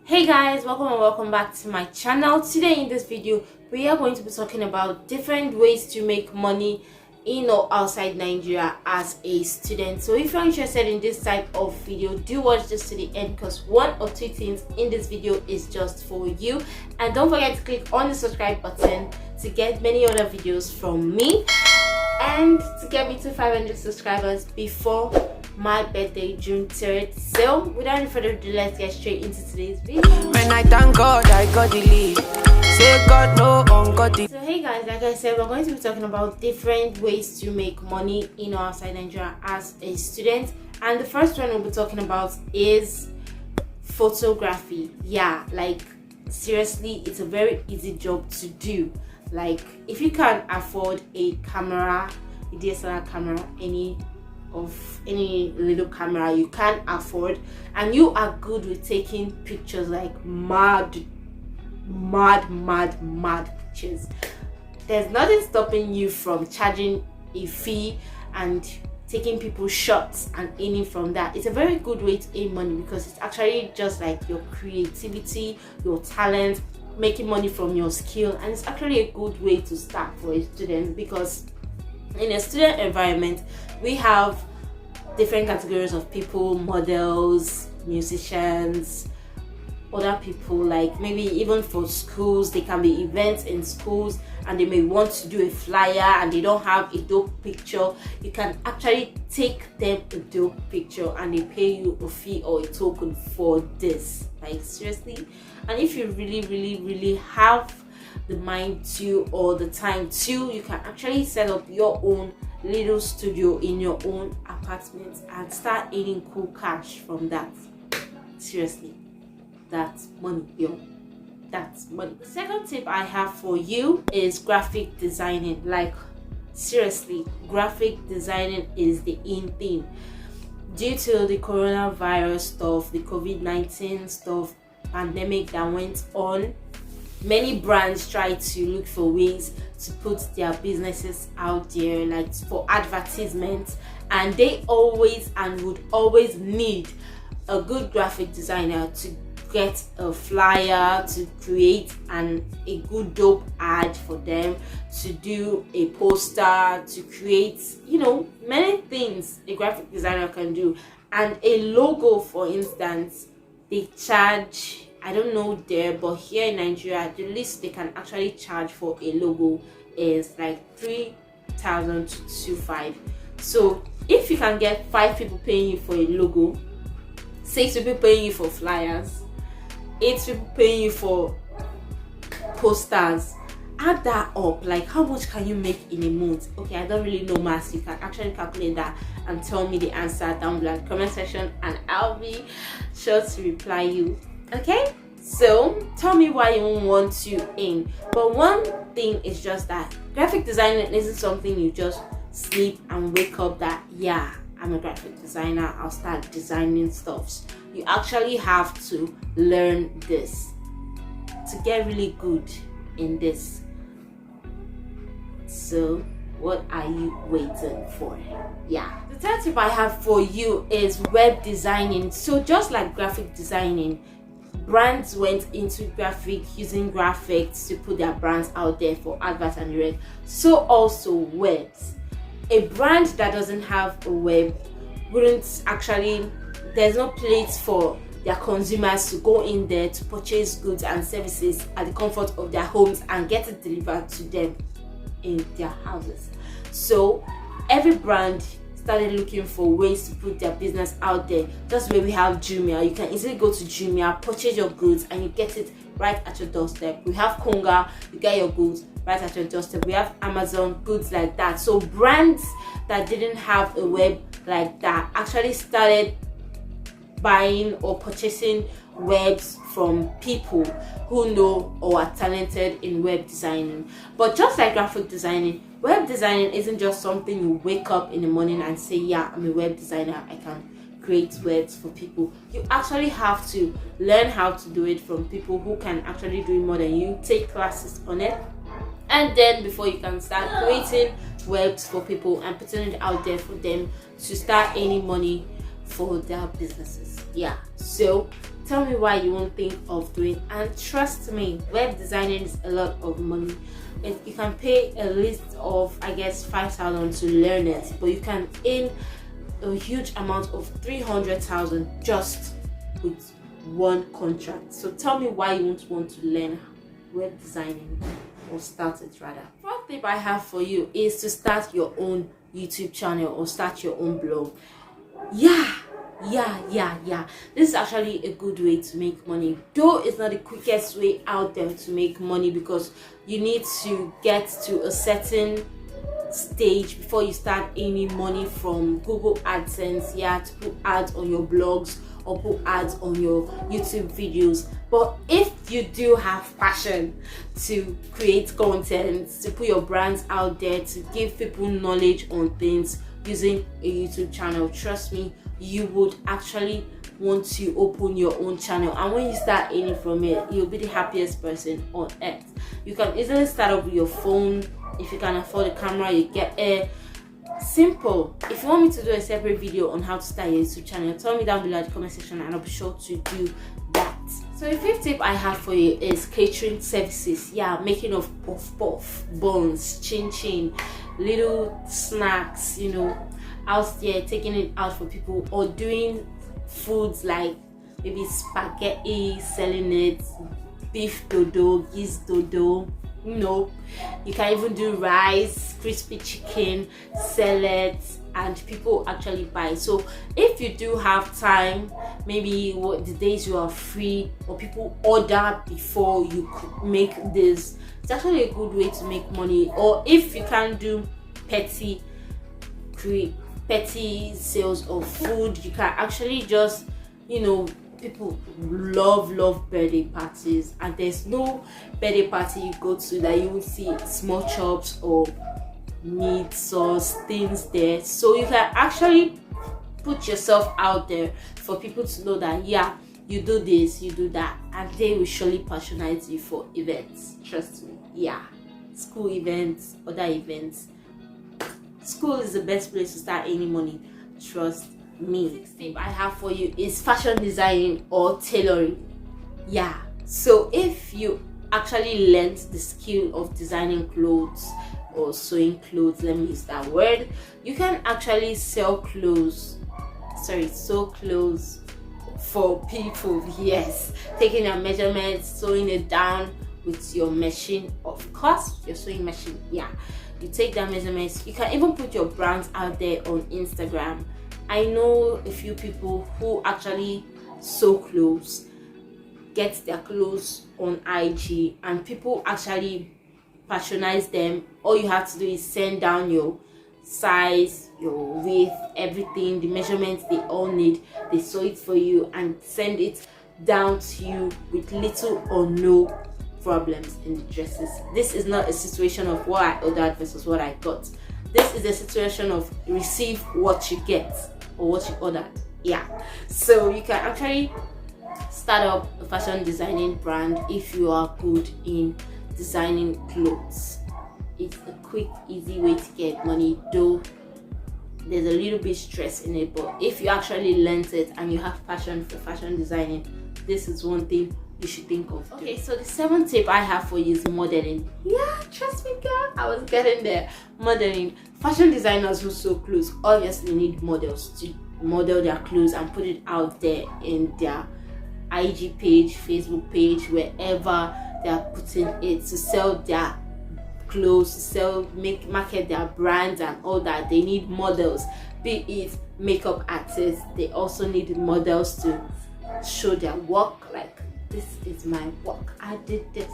Hey guys, welcome and welcome back to my channel. Today in this video we are going to be talking about different ways to make money in or outside Nigeria as a student. So if you're interested in this type of video, do watch this to the end because one or two things in this video is just for you. And don't forget to click on the subscribe button to get many other videos from me and to get me to 500 subscribers before my birthday, June 3rd. So without any further ado, let's get straight into today's video. When I thank God, I got the lead. Say God no ungodly. So hey guys, like I said, we're going to be talking about different ways to make money in or outside Nigeria as a student. And the first one we'll be talking about is photography. Yeah, like seriously, it's a very easy job to do. Like if you can afford a camera, a DSLR camera, any little camera you can afford, and you are good with taking pictures, like mad pictures, there's nothing stopping you from charging a fee and taking people's shots and earning from that. It's a very good way to earn money because it's actually just like your creativity, your talent, making money from your skill, and it's actually a good way to start for a student because in a student environment we have different categories of people: models, musicians, other people. Like maybe even for schools, there can be events in schools and they may want to do a flyer and they don't have a dope picture. You can actually take them a dope picture and they pay you a fee or a token for this. Like seriously. And if you really have the mind to or the time to, you can actually set up your own little studio in your own apartment and start earning cool cash from that. Seriously, that's money, yo. That's money. The second tip I have for you is graphic designing. Like seriously, graphic designing is the in thing. Due to the coronavirus stuff, the COVID-19 stuff, pandemic that went on, many brands try to look for ways to put their businesses out there, like for advertisements, and they always and would always need a good graphic designer to get a flyer, to create a good dope ad for them, to do a poster, to create, many things a graphic designer can do. And a logo, for instance, they charge, I don't know there, but here in Nigeria, the least they can actually charge for a logo is like 3,000 to 2,500. So if you can get 5 people paying you for a logo, 6 people paying you for flyers, 8 people paying you for posters, add that up. Like how much can you make in a month? Okay, I don't really know maths. You can actually calculate that and tell me the answer down below in the comment section and I'll be sure to reply you. Okay, so tell me why you want to earn. But one thing is just that graphic designing isn't something you just sleep and wake up that, yeah, I'm a graphic designer, I'll start designing stuffs. You actually have to learn this to get really good in this. So what are you waiting for? Yeah. The third tip I have for you is web designing. So just like graphic designing, brands went into using graphics to put their brands out there for adverts and the rest. So also webs. A brand that doesn't have a web wouldn't actually, there's no place for their consumers to go in there to purchase goods and services at the comfort of their homes and get it delivered to them in their houses. So every brand started looking for ways to put their business out there. Just where we have Jumia, you can easily go to Jumia, purchase your goods, and you get it right at your doorstep. We have Konga, you get your goods right at your doorstep. We have Amazon, goods like that. So brands that didn't have a web like that actually started buying or purchasing webs from people who know or are talented in web designing. But just like graphic designing, web designing isn't just something you wake up in the morning and say, yeah, I'm a web designer, I can create webs for people. You actually have to learn how to do it from people who can actually do it more than you, take classes on it, and then before you can start creating webs for people and putting it out there for them to start earning money for their businesses. Yeah, so tell me why you won't think of doing. And trust me, web designing is a lot of money. You can pay a list of, I guess, 5,000 to learn it, but you can earn a huge amount of 300,000 just with one contract. So tell me why you won't want to learn web designing, or start it rather. First tip I have for you is to start your own YouTube channel or start your own blog. Yeah, this is actually a good way to make money, though it's not the quickest way out there to make money, because you need to get to a certain stage before you start earning money from Google AdSense, to put ads on your blogs or put ads on your YouTube videos. But if you do have passion to create content, to put your brands out there, to give people knowledge on things using a YouTube channel, trust me, you would actually want to open your own channel, and when you start earning from it, you'll be the happiest person on earth. You can easily start up with your phone. If you can afford a camera, you get a simple. If you want me to do a separate video on how to start your YouTube channel, tell me down below in the comment section and I'll be sure to do that. So the fifth tip I have for you is catering services. Making of puff, buns, chin, little snacks, out there, taking it out for people, or doing foods like maybe spaghetti, selling it, beef dodo, geese dodo. You can even do rice, crispy chicken, sell it, and people actually buy. So if you do have time, maybe the days you are free, or people order before you could make this, it's actually a good way to make money. Or if you can do petty sales of food, you can actually just, people love birthday parties, and there's no birthday party you go to that you will see small chops or meat sauce things there. So you can actually put yourself out there for people to know that you do this, you do that, and they will surely patronize you for events. Trust me. School events, other events. School is the best place to start earning money, trust me. Next tip I have for you is fashion designing or tailoring. So if you actually learned the skill of designing clothes or sewing clothes, let me use that word, you can actually sew clothes for people. Taking your measurements, sewing it down with your machine, of course, your sewing machine. You take that measurements. You can even put your brands out there on Instagram. I know a few people who actually sew clothes, get their clothes on IG, and people actually patronize them. All you have to do is send down your size, your width, everything, the measurements they all need. They sew it for you and send it down to you with little or no problems in the dresses. This is not a situation of what I ordered versus what I got. This is a situation of receive what you get or what you ordered. So you can actually start up a fashion designing brand if you are good in designing clothes. It's a quick, easy way to get money, though there's a little bit stress in it. But if you actually learned it and you have passion for fashion designing, this is one thing you should think of. Okay, so the seventh tip I have for you is modeling. Trust me, girl, I was getting there. Modeling. Fashion designers who sew clothes obviously need models to model their clothes and put it out there in their IG page, Facebook page, wherever they are putting it, to sell their clothes, to market their brands and all that. They need models, be it makeup artists. They also need models to show their work, like, this is my work, I did this.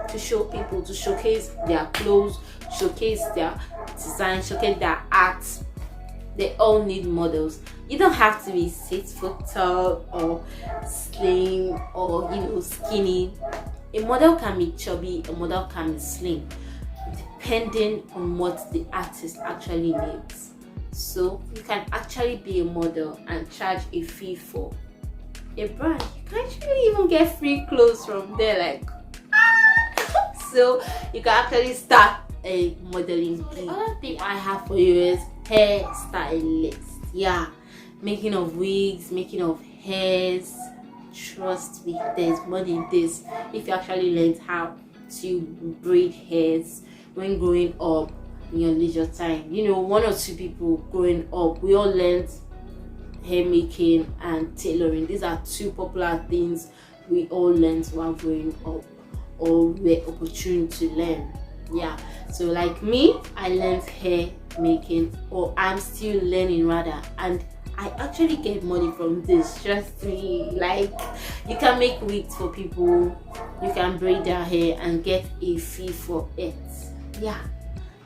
To show people, to showcase their clothes, showcase their design, showcase their art. They all need models. You don't have to be 6 foot tall or slim or skinny. A model can be chubby, a model can be slim, depending on what the artist actually needs. So you can actually be a model and charge a fee for a brand. You can actually even get free clothes from there, so you can actually start a modeling gig. The other thing I have for you is hair stylist. Making of wigs, making of hairs, trust me, there's money in this. If you actually learn how to braid hairs when growing up in your leisure time, you know, 1 or 2 people growing up, we all learned hair making and tailoring. These are 2 popular things we all learned while growing up, or were opportune to learn. Yeah, so like me, I learned hair making, or I'm still learning rather, and I actually get money from this. Trust me, like, you can make wigs for people, you can braid their hair and get a fee for it. Yeah,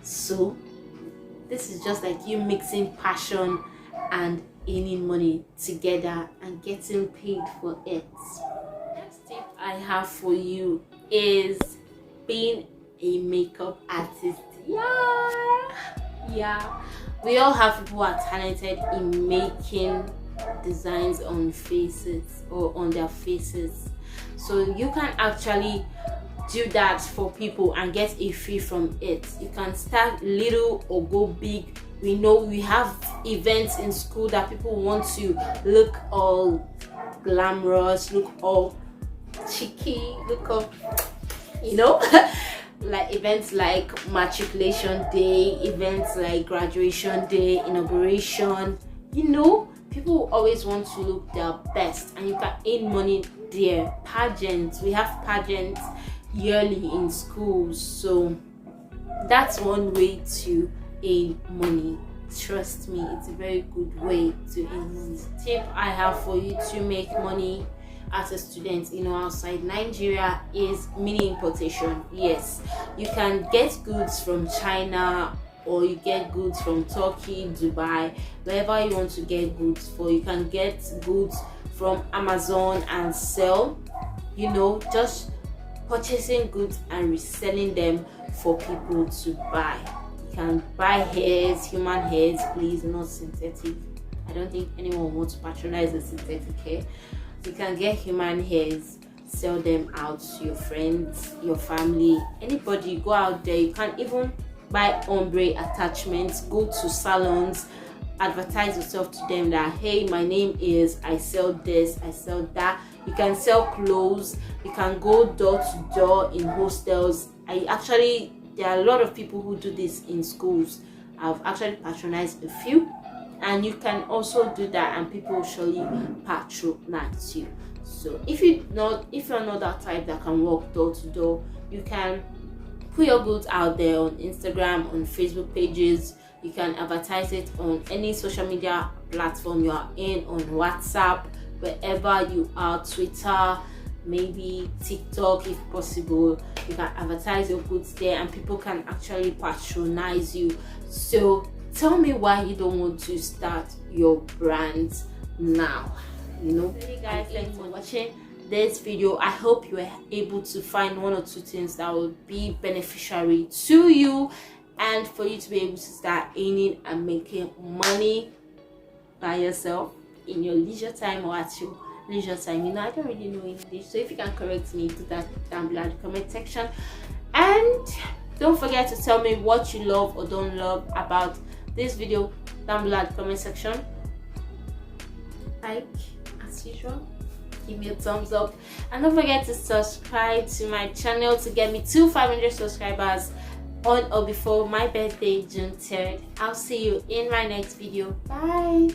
so this is just like you mixing passion and earning money together and getting paid for it. Next tip I have for you is being a makeup artist. Yeah, we all have people who are talented in making designs on faces or on their faces, so you can actually do that for people and get a fee from it. You can start little or go big. We know we have events in school that people want to look all glamorous, look all cheeky, look all, you know, like events like matriculation day, events like graduation day, inauguration, you know, people always want to look their best, and you can earn money there. Pageants, we have pageants yearly in schools, so that's one way to earn money. Trust me, it's a very good way to earn money. Tip I have for you to make money as a student, you know, outside Nigeria is mini importation. Yes, you can get goods from China, or you get goods from Turkey, Dubai, wherever you want to get goods for. You can get goods from Amazon and sell, you know, just purchasing goods and reselling them for people to buy. You can buy hairs, human hairs, please, not synthetic. I don't think anyone wants to patronize the synthetic hair. You can get human hairs, sell them out to your friends, your family, anybody. Go out there. You can even buy ombre attachments, go to salons, advertise yourself to them that, hey, my name is, I sell this, I sell that. You can sell clothes. You can go door to door in hostels. There are a lot of people who do this in schools. I've actually patronized a few, and you can also do that, and people will surely patronize you. So if you're not that type that can walk door to door, you can put your goods out there on Instagram, on Facebook pages. You can advertise it on any social media platform you are in, on WhatsApp, wherever you are, Twitter, maybe TikTok if possible. You can advertise your goods there, and people can actually patronize you. So tell me why you don't want to start your brand now. You know, hey guys, thanks for watching this video. I hope you were able to find 1 or 2 things that will be beneficiary to you, and for you to be able to start earning and making money by yourself in your leisure time, or at your leisure time. You know, I don't really know English, so if you can correct me, do that down below in the comment section. And don't forget to tell me what you love or don't love about this video down below in the comment section. Like as usual, give me a thumbs up, and don't forget to subscribe to my channel to get me to 500 subscribers on or before my birthday, June 3rd. I'll see you in my next video. Bye.